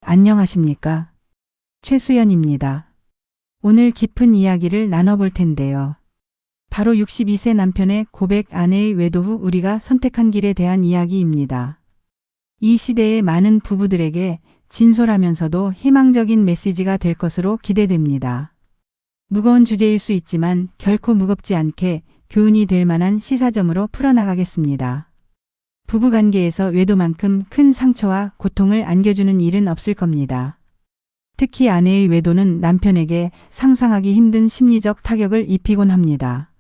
안녕하십니까? 최수연입니다. 오늘 깊은 이야기를 나눠볼 텐데요. 바로 62세 남편의 고백, 아내의 외도 후 우리가 선택한 길에 대한 이야기입니다. 이 시대의 많은 부부들에게 진솔하면서도 희망적인 메시지가 될 것으로 기대됩니다. 무거운 주제일 수 있지만 결코 무겁지 않게 교훈이 될 만한 시사점으로 풀어나가겠습니다. 부부관계에서 외도만큼 큰 상처와 고통을 안겨주는 일은 없을 겁니다. 특히 아내의 외도는 남편에게 상상하기 힘든 심리적 타격을 입히곤 합니다.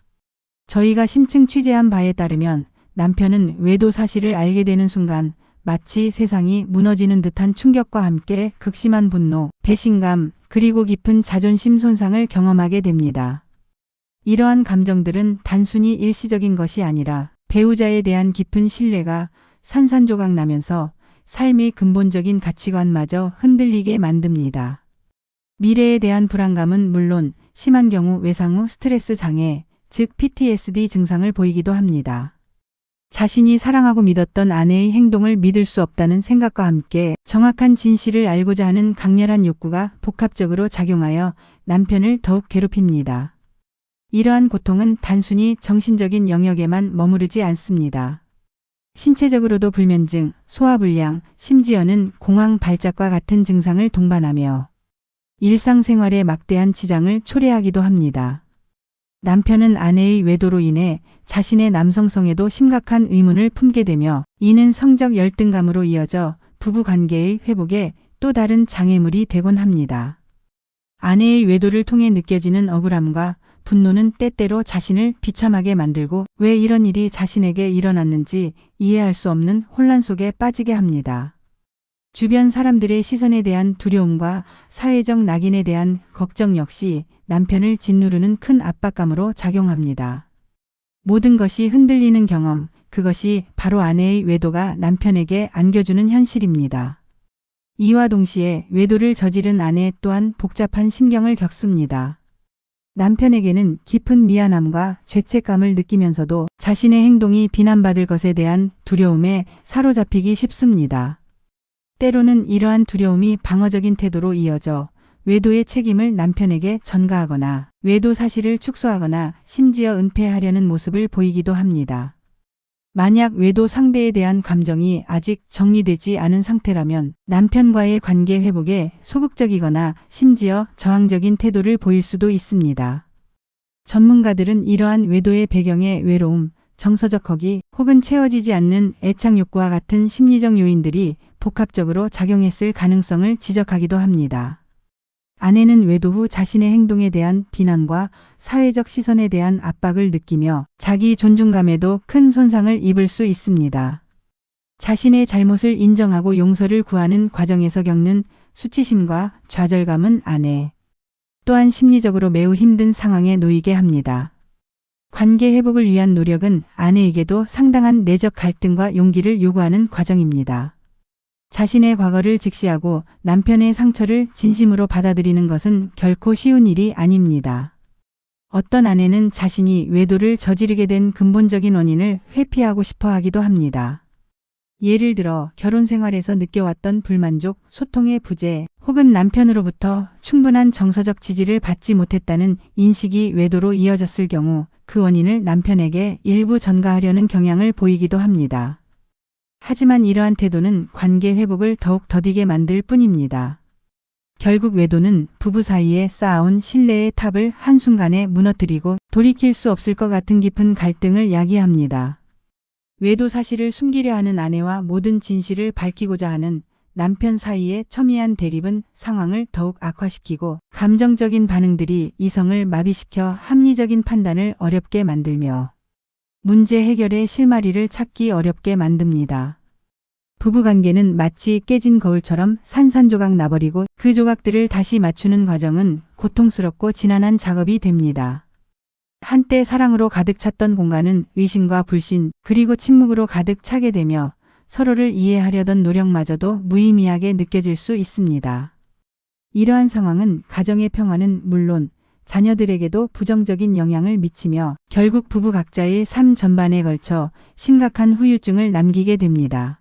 저희가 심층 취재한 바에 따르면 남편은 외도 사실을 알게 되는 순간 마치 세상이 무너지는 듯한 충격과 함께 극심한 분노, 배신감, 그리고 깊은 자존심 손상을 경험하게 됩니다. 이러한 감정들은 단순히 일시적인 것이 아니라 배우자에 대한 깊은 신뢰가 산산조각 나면서 삶의 근본적인 가치관마저 흔들리게 만듭니다. 미래에 대한 불안감은 물론 심한 경우 외상 후 스트레스 장애, 즉 PTSD 증상을 보이기도 합니다. 자신이 사랑하고 믿었던 아내의 행동을 믿을 수 없다는 생각과 함께 정확한 진실을 알고자 하는 강렬한 욕구가 복합적으로 작용하여 남편을 더욱 괴롭힙니다. 이러한 고통은 단순히 정신적인 영역에만 머무르지 않습니다. 신체적으로도 불면증, 소화불량, 심지어는 공황 발작과 같은 증상을 동반하며 일상생활에 막대한 지장을 초래하기도 합니다. 남편은 아내의 외도로 인해 자신의 남성성에도 심각한 의문을 품게 되며 이는 성적 열등감으로 이어져 부부관계의 회복에 또 다른 장애물이 되곤 합니다. 아내의 외도를 통해 느껴지는 억울함과 분노는 때때로 자신을 비참하게 만들고 왜 이런 일이 자신에게 일어났는지 이해할 수 없는 혼란 속에 빠지게 합니다. 주변 사람들의 시선에 대한 두려움과 사회적 낙인에 대한 걱정 역시 남편을 짓누르는 큰 압박감으로 작용합니다. 모든 것이 흔들리는 경험, 그것이 바로 아내의 외도가 남편에게 안겨주는 현실입니다. 이와 동시에 외도를 저지른 아내 또한 복잡한 심경을 겪습니다. 남편에게는 깊은 미안함과 죄책감을 느끼면서도 자신의 행동이 비난받을 것에 대한 두려움에 사로잡히기 쉽습니다. 때로는 이러한 두려움이 방어적인 태도로 이어져 외도의 책임을 남편에게 전가하거나 외도 사실을 축소하거나 심지어 은폐하려는 모습을 보이기도 합니다. 만약 외도 상대에 대한 감정이 아직 정리되지 않은 상태라면 남편과의 관계 회복에 소극적이거나 심지어 저항적인 태도를 보일 수도 있습니다. 전문가들은 이러한 외도의 배경에 외로움, 정서적 허기 혹은 채워지지 않는 애착 욕구와 같은 심리적 요인들이 복합적으로 작용했을 가능성을 지적하기도 합니다. 아내는 외도 후 자신의 행동에 대한 비난과 사회적 시선에 대한 압박을 느끼며 자기 존중감에도 큰 손상을 입을 수 있습니다. 자신의 잘못을 인정하고 용서를 구하는 과정에서 겪는 수치심과 좌절감은 아내 또한 심리적으로 매우 힘든 상황에 놓이게 합니다. 관계 회복을 위한 노력은 아내에게도 상당한 내적 갈등과 용기를 요구하는 과정입니다. 자신의 과거를 직시하고 남편의 상처를 진심으로 받아들이는 것은 결코 쉬운 일이 아닙니다. 어떤 아내는 자신이 외도를 저지르게 된 근본적인 원인을 회피하고 싶어 하기도 합니다. 예를 들어 결혼 생활에서 느껴왔던 불만족, 소통의 부재, 혹은 남편으로부터 충분한 정서적 지지를 받지 못했다는 인식이 외도로 이어졌을 경우 그 원인을 남편에게 일부 전가하려는 경향을 보이기도 합니다. 하지만 이러한 태도는 관계 회복을 더욱 더디게 만들 뿐입니다. 결국 외도는 부부 사이에 쌓아온 신뢰의 탑을 한순간에 무너뜨리고 돌이킬 수 없을 것 같은 깊은 갈등을 야기합니다. 외도 사실을 숨기려 하는 아내와 모든 진실을 밝히고자 하는 남편 사이의 첨예한 대립은 상황을 더욱 악화시키고 감정적인 반응들이 이성을 마비시켜 합리적인 판단을 어렵게 만들며 문제 해결의 실마리를 찾기 어렵게 만듭니다. 부부관계는 마치 깨진 거울처럼 산산조각 나버리고 그 조각들을 다시 맞추는 과정은 고통스럽고 지난한 작업이 됩니다. 한때 사랑으로 가득 찼던 공간은 의심과 불신 그리고 침묵으로 가득 차게 되며 서로를 이해하려던 노력마저도 무의미하게 느껴질 수 있습니다. 이러한 상황은 가정의 평화는 물론 자녀들에게도 부정적인 영향을 미치며 결국 부부 각자의 삶 전반에 걸쳐 심각한 후유증을 남기게 됩니다.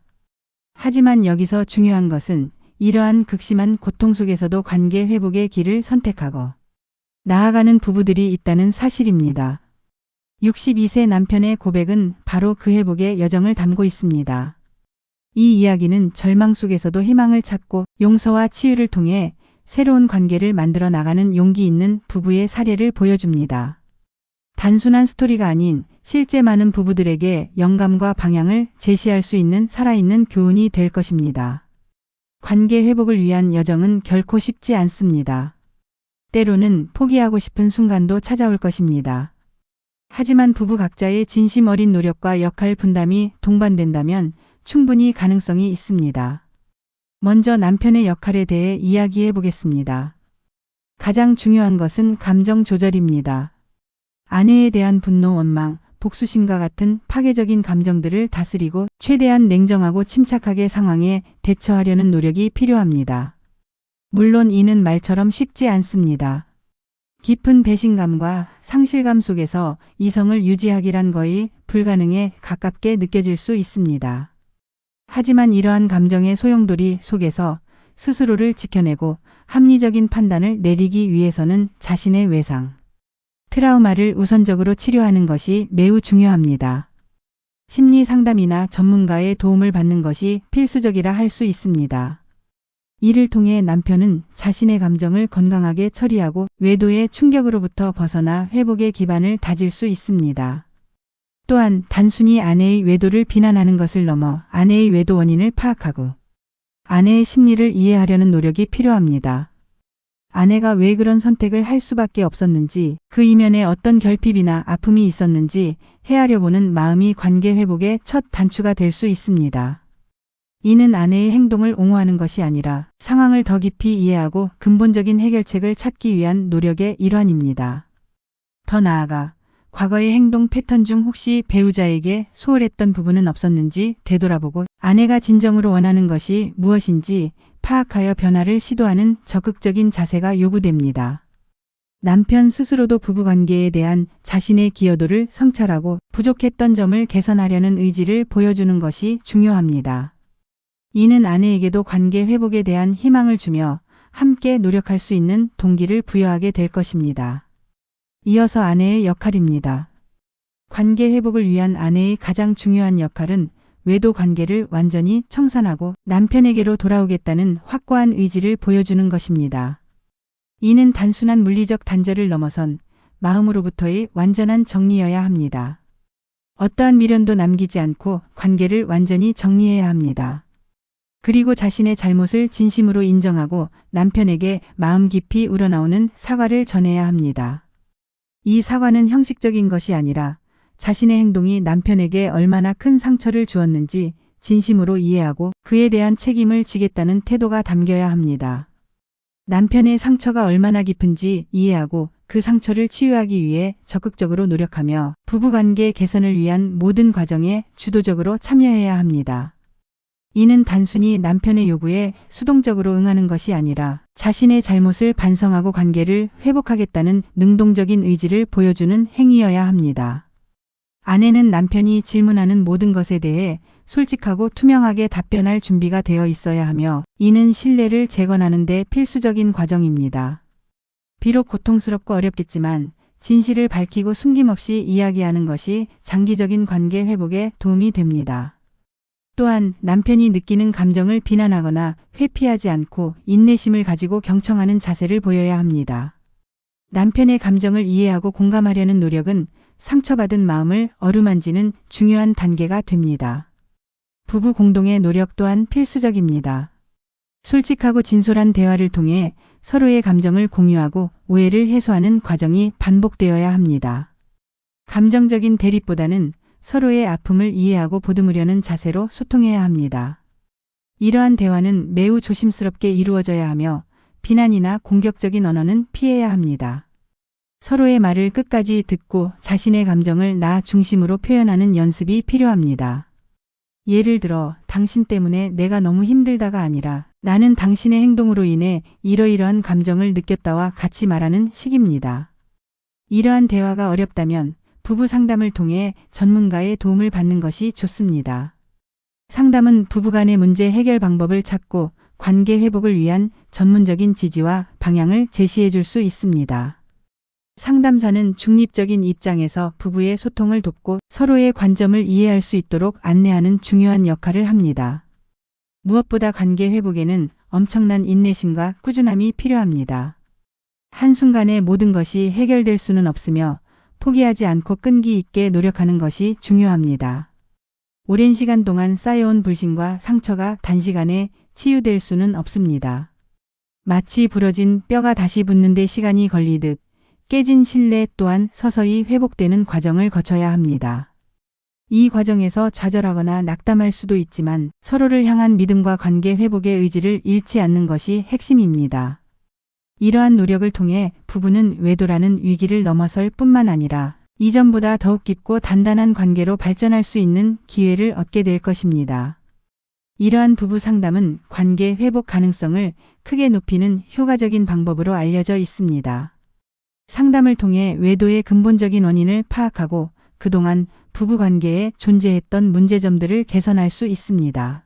하지만 여기서 중요한 것은 이러한 극심한 고통 속에서도 관계 회복의 길을 선택하고 나아가는 부부들이 있다는 사실입니다. 62세 남편의 고백은 바로 그 회복의 여정을 담고 있습니다. 이 이야기는 절망 속에서도 희망을 찾고 용서와 치유를 통해 새로운 관계를 만들어 나가는 용기 있는 부부의 사례를 보여줍니다. 단순한 스토리가 아닌 실제 많은 부부들에게 영감과 방향을 제시할 수 있는 살아있는 교훈이 될 것입니다. 관계 회복을 위한 여정은 결코 쉽지 않습니다. 때로는 포기하고 싶은 순간도 찾아올 것입니다. 하지만 부부 각자의 진심 어린 노력과 역할 분담이 동반된다면 충분히 가능성이 있습니다. 먼저 남편의 역할에 대해 이야기해 보겠습니다. 가장 중요한 것은 감정 조절입니다. 아내에 대한 분노, 원망, 복수심과 같은 파괴적인 감정들을 다스리고 최대한 냉정하고 침착하게 상황에 대처하려는 노력이 필요합니다. 물론 이는 말처럼 쉽지 않습니다. 깊은 배신감과 상실감 속에서 이성을 유지하기란 거의 불가능에 가깝게 느껴질 수 있습니다. 하지만 이러한 감정의 소용돌이 속에서 스스로를 지켜내고 합리적인 판단을 내리기 위해서는 자신의 외상, 트라우마를 우선적으로 치료하는 것이 매우 중요합니다. 심리 상담이나 전문가의 도움을 받는 것이 필수적이라 할 수 있습니다. 이를 통해 남편은 자신의 감정을 건강하게 처리하고 외도의 충격으로부터 벗어나 회복의 기반을 다질 수 있습니다. 또한 단순히 아내의 외도를 비난하는 것을 넘어 아내의 외도 원인을 파악하고 아내의 심리를 이해하려는 노력이 필요합니다. 아내가 왜 그런 선택을 할 수밖에 없었는지, 그 이면에 어떤 결핍이나 아픔이 있었는지 헤아려 보는 마음이 관계 회복의 첫 단추가 될 수 있습니다. 이는 아내의 행동을 옹호하는 것이 아니라 상황을 더 깊이 이해하고 근본적인 해결책을 찾기 위한 노력의 일환입니다. 더 나아가 과거의 행동 패턴 중 혹시 배우자에게 소홀했던 부분은 없었는지 되돌아보고 아내가 진정으로 원하는 것이 무엇인지 파악하여 변화를 시도하는 적극적인 자세가 요구됩니다. 남편 스스로도 부부관계에 대한 자신의 기여도를 성찰하고 부족했던 점을 개선하려는 의지를 보여주는 것이 중요합니다. 이는 아내에게도 관계 회복에 대한 희망을 주며 함께 노력할 수 있는 동기를 부여하게 될 것입니다. 이어서 아내의 역할입니다. 관계 회복을 위한 아내의 가장 중요한 역할은 외도 관계를 완전히 청산하고 남편에게로 돌아오겠다는 확고한 의지를 보여주는 것입니다. 이는 단순한 물리적 단절을 넘어선 마음으로부터의 완전한 정리여야 합니다. 어떠한 미련도 남기지 않고 관계를 완전히 정리해야 합니다. 그리고 자신의 잘못을 진심으로 인정하고 남편에게 마음 깊이 우러나오는 사과를 전해야 합니다. 이 사과는 형식적인 것이 아니라 자신의 행동이 남편에게 얼마나 큰 상처를 주었는지 진심으로 이해하고 그에 대한 책임을 지겠다는 태도가 담겨야 합니다. 남편의 상처가 얼마나 깊은지 이해하고 그 상처를 치유하기 위해 적극적으로 노력하며 부부관계 개선을 위한 모든 과정에 주도적으로 참여해야 합니다. 이는 단순히 남편의 요구에 수동적으로 응하는 것이 아니라 자신의 잘못을 반성하고 관계를 회복하겠다는 능동적인 의지를 보여주는 행위여야 합니다. 아내는 남편이 질문하는 모든 것에 대해 솔직하고 투명하게 답변할 준비가 되어 있어야 하며 이는 신뢰를 재건하는 데 필수적인 과정입니다. 비록 고통스럽고 어렵겠지만 진실을 밝히고 숨김없이 이야기하는 것이 장기적인 관계 회복에 도움이 됩니다. 또한 남편이 느끼는 감정을 비난하거나 회피하지 않고 인내심을 가지고 경청하는 자세를 보여야 합니다. 남편의 감정을 이해하고 공감하려는 노력은 상처받은 마음을 어루만지는 중요한 단계가 됩니다. 부부 공동의 노력 또한 필수적입니다. 솔직하고 진솔한 대화를 통해 서로의 감정을 공유하고 오해를 해소하는 과정이 반복되어야 합니다. 감정적인 대립보다는 서로의 아픔을 이해하고 보듬으려는 자세로 소통해야 합니다. 이러한 대화는 매우 조심스럽게 이루어져야 하며 비난이나 공격적인 언어는 피해야 합니다. 서로의 말을 끝까지 듣고 자신의 감정을 나 중심으로 표현하는 연습이 필요합니다. 예를 들어 당신 때문에 내가 너무 힘들다가 아니라 나는 당신의 행동으로 인해 이러이러한 감정을 느꼈다와 같이 말하는 식입니다. 이러한 대화가 어렵다면 부부 상담을 통해 전문가의 도움을 받는 것이 좋습니다. 상담은 부부간의 문제 해결 방법을 찾고 관계 회복을 위한 전문적인 지지와 방향을 제시해 줄 수 있습니다. 상담사는 중립적인 입장에서 부부의 소통을 돕고 서로의 관점을 이해할 수 있도록 안내하는 중요한 역할을 합니다. 무엇보다 관계 회복에는 엄청난 인내심과 꾸준함이 필요합니다. 한순간에 모든 것이 해결될 수는 없으며 포기하지 않고 끈기 있게 노력하는 것이 중요합니다. 오랜 시간 동안 쌓여온 불신과 상처가 단시간에 치유될 수는 없습니다. 마치 부러진 뼈가 다시 붙는 데 시간이 걸리듯 깨진 신뢰 또한 서서히 회복되는 과정을 거쳐야 합니다. 이 과정에서 좌절하거나 낙담할 수도 있지만 서로를 향한 믿음과 관계 회복의 의지를 잃지 않는 것이 핵심입니다. 이러한 노력을 통해 부부는 외도라는 위기를 넘어설 뿐만 아니라 이전보다 더욱 깊고 단단한 관계로 발전할 수 있는 기회를 얻게 될 것입니다. 이러한 부부 상담은 관계 회복 가능성을 크게 높이는 효과적인 방법으로 알려져 있습니다. 상담을 통해 외도의 근본적인 원인을 파악하고 그동안 부부 관계에 존재했던 문제점들을 개선할 수 있습니다.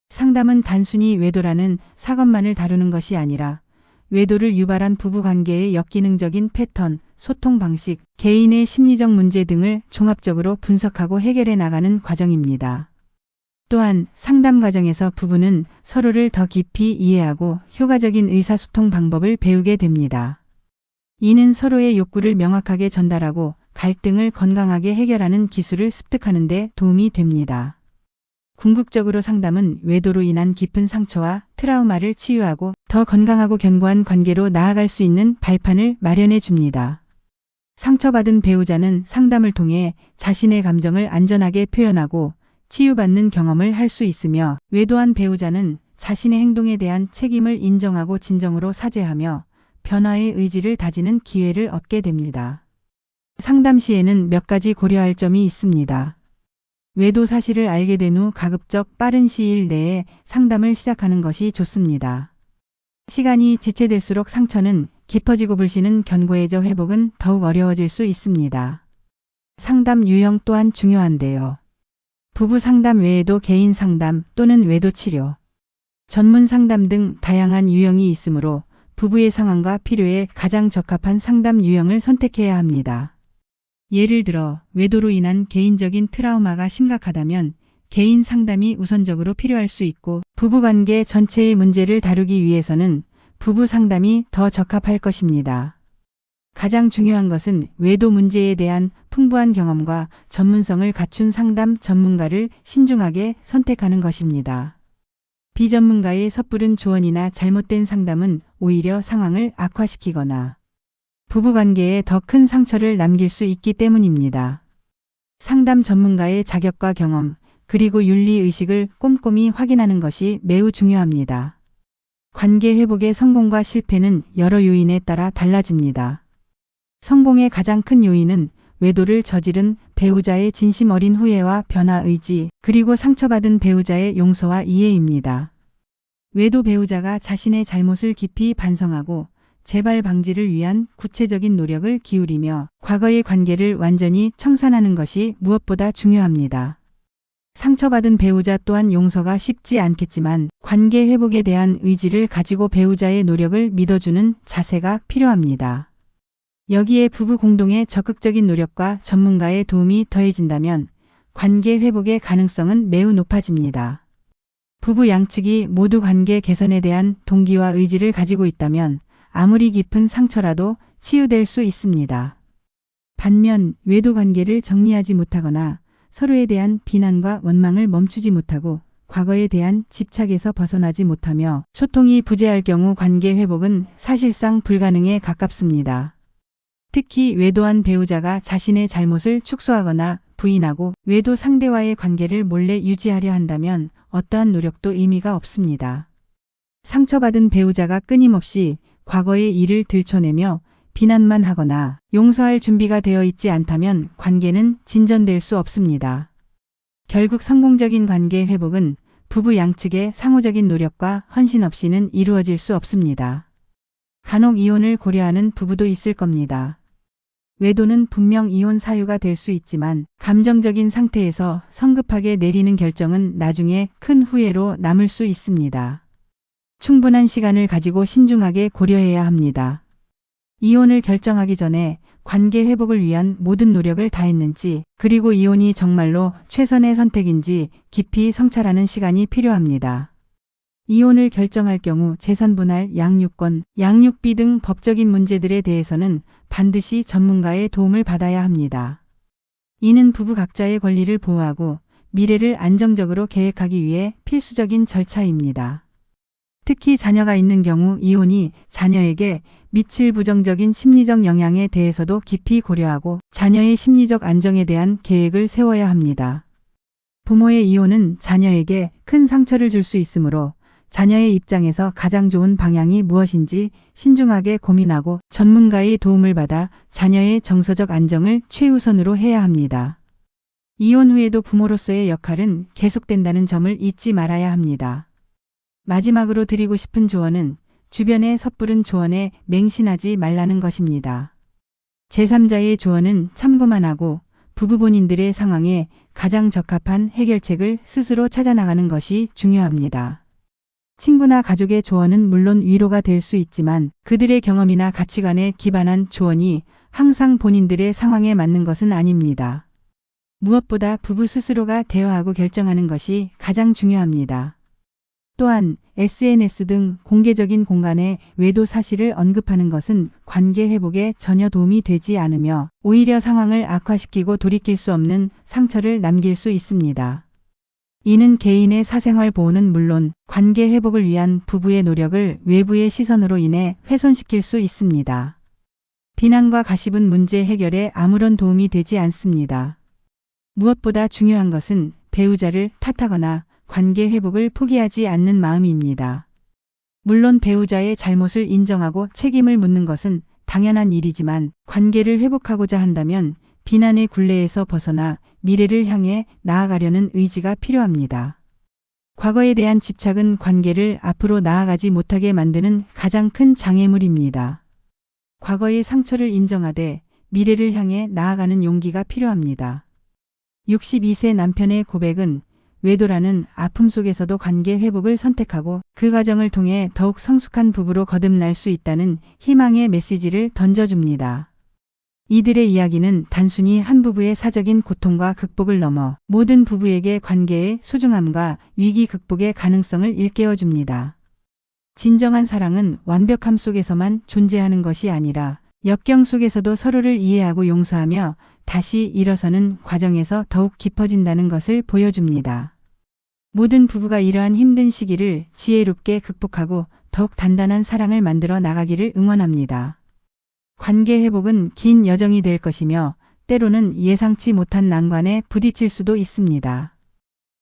상담은 단순히 외도라는 사건만을 다루는 것이 아니라 외도를 유발한 부부 관계의 역기능적인 패턴, 소통 방식, 개인의 심리적 문제 등을 종합적으로 분석하고 해결해 나가는 과정입니다. 또한 상담 과정에서 부부는 서로를 더 깊이 이해하고 효과적인 의사소통 방법을 배우게 됩니다. 이는 서로의 욕구를 명확하게 전달하고 갈등을 건강하게 해결하는 기술을 습득하는 데 도움이 됩니다. 궁극적으로 상담은 외도로 인한 깊은 상처와 트라우마를 치유하고 더 건강하고 견고한 관계로 나아갈 수 있는 발판을 마련해 줍니다. 상처받은 배우자는 상담을 통해 자신의 감정을 안전하게 표현하고 치유받는 경험을 할 수 있으며 외도한 배우자는 자신의 행동에 대한 책임을 인정하고 진정으로 사죄하며 변화의 의지를 다지는 기회를 얻게 됩니다. 상담 시에는 몇 가지 고려할 점이 있습니다. 외도 사실을 알게 된 후 가급적 빠른 시일 내에 상담을 시작하는 것이 좋습니다. 시간이 지체될수록 상처는 깊어지고 불신은 견고해져 회복은 더욱 어려워질 수 있습니다. 상담 유형 또한 중요한데요. 부부 상담 외에도 개인 상담 또는 외도 치료, 전문 상담 등 다양한 유형이 있으므로 부부의 상황과 필요에 가장 적합한 상담 유형을 선택해야 합니다. 예를 들어 외도로 인한 개인적인 트라우마가 심각하다면 개인 상담이 우선적으로 필요할 수 있고 부부관계 전체의 문제를 다루기 위해서는 부부 상담이 더 적합할 것입니다. 가장 중요한 것은 외도 문제에 대한 풍부한 경험과 전문성을 갖춘 상담 전문가를 신중하게 선택하는 것입니다. 비전문가의 섣부른 조언이나 잘못된 상담은 오히려 상황을 악화시키거나 부부관계에 더 큰 상처를 남길 수 있기 때문입니다. 상담 전문가의 자격과 경험, 그리고 윤리의식을 꼼꼼히 확인하는 것이 매우 중요합니다. 관계 회복의 성공과 실패는 여러 요인에 따라 달라집니다. 성공의 가장 큰 요인은 외도를 저지른 배우자의 진심 어린 후회와 변화 의지, 그리고 상처받은 배우자의 용서와 이해입니다. 외도 배우자가 자신의 잘못을 깊이 반성하고 재발 방지를 위한 구체적인 노력을 기울이며 과거의 관계를 완전히 청산하는 것이 무엇보다 중요합니다. 상처받은 배우자 또한 용서가 쉽지 않겠지만 관계 회복에 대한 의지를 가지고 배우자의 노력을 믿어주는 자세가 필요합니다. 여기에 부부 공동의 적극적인 노력과 전문가의 도움이 더해진다면 관계 회복의 가능성은 매우 높아집니다. 부부 양측이 모두 관계 개선에 대한 동기와 의지를 가지고 있다면 아무리 깊은 상처라도 치유될 수 있습니다. 반면 외도 관계를 정리하지 못하거나 서로에 대한 비난과 원망을 멈추지 못하고 과거에 대한 집착에서 벗어나지 못하며 소통이 부재할 경우 관계 회복은 사실상 불가능에 가깝습니다. 특히 외도한 배우자가 자신의 잘못을 축소하거나 부인하고 외도 상대와의 관계를 몰래 유지하려 한다면 어떠한 노력도 의미가 없습니다. 상처받은 배우자가 끊임없이 과거의 일을 들춰내며 비난만 하거나 용서할 준비가 되어 있지 않다면 관계는 진전될 수 없습니다. 결국 성공적인 관계 회복은 부부 양측의 상호적인 노력과 헌신 없이는 이루어질 수 없습니다. 간혹 이혼을 고려하는 부부도 있을 겁니다. 외도는 분명 이혼 사유가 될 수 있지만 감정적인 상태에서 성급하게 내리는 결정은 나중에 큰 후회로 남을 수 있습니다. 충분한 시간을 가지고 신중하게 고려해야 합니다. 이혼을 결정하기 전에 관계 회복을 위한 모든 노력을 다했는지, 그리고 이혼이 정말로 최선의 선택인지 깊이 성찰하는 시간이 필요합니다. 이혼을 결정할 경우 재산 분할, 양육권, 양육비 등 법적인 문제들에 대해서는 반드시 전문가의 도움을 받아야 합니다. 이는 부부 각자의 권리를 보호하고 미래를 안정적으로 계획하기 위해 필수적인 절차입니다. 특히 자녀가 있는 경우 이혼이 자녀에게 미칠 부정적인 심리적 영향에 대해서도 깊이 고려하고 자녀의 심리적 안정에 대한 계획을 세워야 합니다. 부모의 이혼은 자녀에게 큰 상처를 줄 수 있으므로 자녀의 입장에서 가장 좋은 방향이 무엇인지 신중하게 고민하고 전문가의 도움을 받아 자녀의 정서적 안정을 최우선으로 해야 합니다. 이혼 후에도 부모로서의 역할은 계속된다는 점을 잊지 말아야 합니다. 마지막으로 드리고 싶은 조언은 주변의 섣부른 조언에 맹신하지 말라는 것입니다. 제3자의 조언은 참고만 하고 부부 본인들의 상황에 가장 적합한 해결책을 스스로 찾아나가는 것이 중요합니다. 친구나 가족의 조언은 물론 위로가 될 수 있지만 그들의 경험이나 가치관에 기반한 조언이 항상 본인들의 상황에 맞는 것은 아닙니다. 무엇보다 부부 스스로가 대화하고 결정하는 것이 가장 중요합니다. 또한 SNS 등 공개적인 공간에 외도 사실을 언급하는 것은 관계 회복에 전혀 도움이 되지 않으며 오히려 상황을 악화시키고 돌이킬 수 없는 상처를 남길 수 있습니다. 이는 개인의 사생활 보호는 물론 관계 회복을 위한 부부의 노력을 외부의 시선으로 인해 훼손시킬 수 있습니다. 비난과 가십은 문제 해결에 아무런 도움이 되지 않습니다. 무엇보다 중요한 것은 배우자를 탓하거나 관계 회복을 포기하지 않는 마음입니다. 물론 배우자의 잘못을 인정하고 책임을 묻는 것은 당연한 일이지만 관계를 회복하고자 한다면 비난의 굴레에서 벗어나 미래를 향해 나아가려는 의지가 필요합니다. 과거에 대한 집착은 관계를 앞으로 나아가지 못하게 만드는 가장 큰 장애물입니다. 과거의 상처를 인정하되 미래를 향해 나아가는 용기가 필요합니다. 62세 남편의 고백은 외도라는 아픔 속에서도 관계 회복을 선택하고 그 과정을 통해 더욱 성숙한 부부로 거듭날 수 있다는 희망의 메시지를 던져줍니다. 이들의 이야기는 단순히 한 부부의 사적인 고통과 극복을 넘어 모든 부부에게 관계의 소중함과 위기 극복의 가능성을 일깨워줍니다. 진정한 사랑은 완벽함 속에서만 존재하는 것이 아니라 역경 속에서도 서로를 이해하고 용서하며 다시 일어서는 과정에서 더욱 깊어진다는 것을 보여줍니다. 모든 부부가 이러한 힘든 시기를 지혜롭게 극복하고 더욱 단단한 사랑을 만들어 나가기를 응원합니다. 관계 회복은 긴 여정이 될 것이며 때로는 예상치 못한 난관에 부딪힐 수도 있습니다.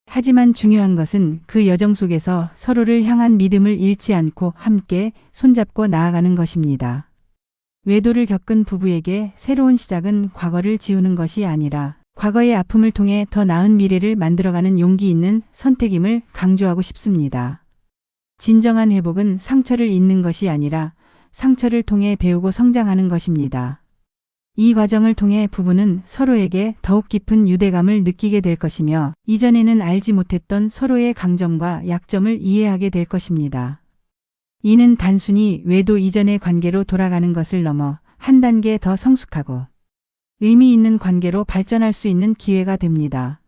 하지만 중요한 것은 그 여정 속에서 서로를 향한 믿음을 잃지 않고 함께 손잡고 나아가는 것입니다. 외도를 겪은 부부에게 새로운 시작은 과거를 지우는 것이 아니라 과거의 아픔을 통해 더 나은 미래를 만들어가는 용기 있는 선택임을 강조하고 싶습니다. 진정한 회복은 상처를 잊는 것이 아니라 상처를 통해 배우고 성장하는 것입니다. 이 과정을 통해 부부는 서로에게 더욱 깊은 유대감을 느끼게 될 것이며 이전에는 알지 못했던 서로의 강점과 약점을 이해하게 될 것입니다. 이는 단순히 외도 이전의 관계로 돌아가는 것을 넘어 한 단계 더 성숙하고 의미 있는 관계로 발전할 수 있는 기회가 됩니다.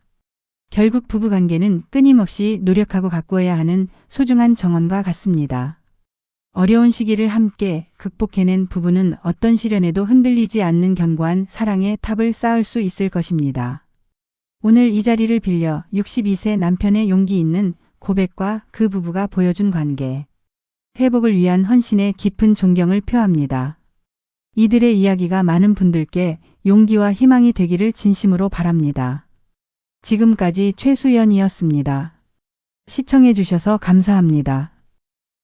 결국 부부관계는 끊임없이 노력하고 가꾸어야 하는 소중한 정원과 같습니다. 어려운 시기를 함께 극복해낸 부부는 어떤 시련에도 흔들리지 않는 견고한 사랑의 탑을 쌓을 수 있을 것입니다. 오늘 이 자리를 빌려 62세 남편의 용기 있는 고백과 그 부부가 보여준 관계, 회복을 위한 헌신에 깊은 존경을 표합니다. 이들의 이야기가 많은 분들께 용기와 희망이 되기를 진심으로 바랍니다. 지금까지 최수연이었습니다. 시청해 주셔서 감사합니다.